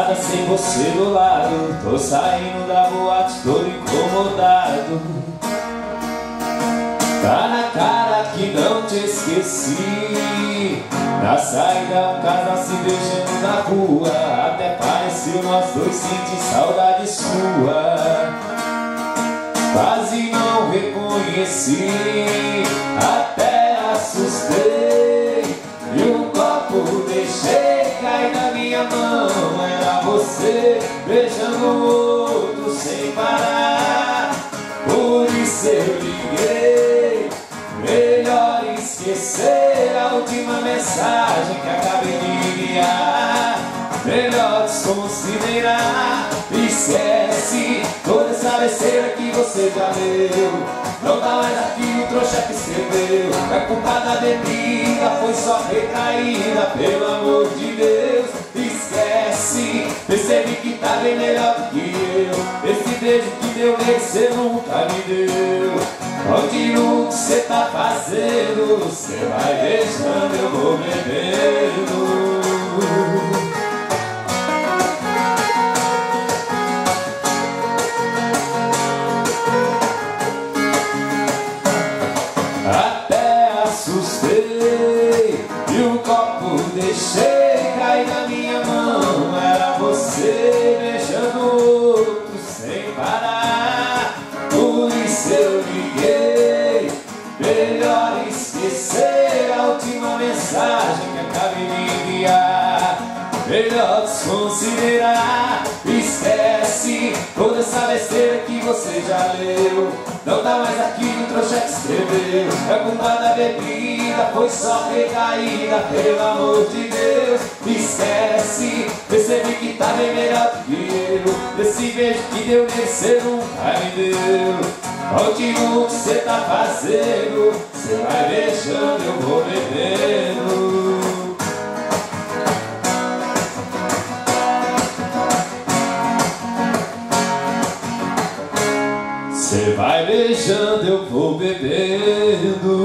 nada sem você do lado. Tô saindo da boate, tô incomodado. Tá na cara que não te esqueci. Na saída um casal se beijando na rua. Até pareceu nós dois sentir saudade sua. Quase não reconheci, até assustei. E um copo deixei cair na minha mão. Era você beijando o outro sem parar. Por isso eu liguei. Melhor esquecer a última mensagem que acabei de enviar. Melhor desconsiderar. Esquece toda essa besteira que você já leu. Não dá mais aqui o trouxa que escreveu. É culpa da bebida, foi só recaída. Pelo amor de Deus, esquece. Percebi que tá bem melhor do que eu. Esse beijo que deu nele cê nunca me deu. Continua o que cê tá fazendo. Cê vai deixando, eu vou bebendo. Até assustei e um copo deixei cair na minha mão. Era você beijando outro sem parar. Por isso eu liguei. Melhor esquecer a última mensagem que acabei de enviar. Melhor desconsiderar. Esquece toda essa besteira que você já leu. Não dá mais aquilo, o trouxa que escreveu. É culpa da bebida, foi só recaída. Pelo amor de Deus, esquece. Percebi que tá bem melhor do que eu. Esse beijo que deu nele cê nunca me deu. Continua o que cê tá fazendo. Cê vai deixando, eu vou bebendo. Cê vai beijando, eu vou bebendo.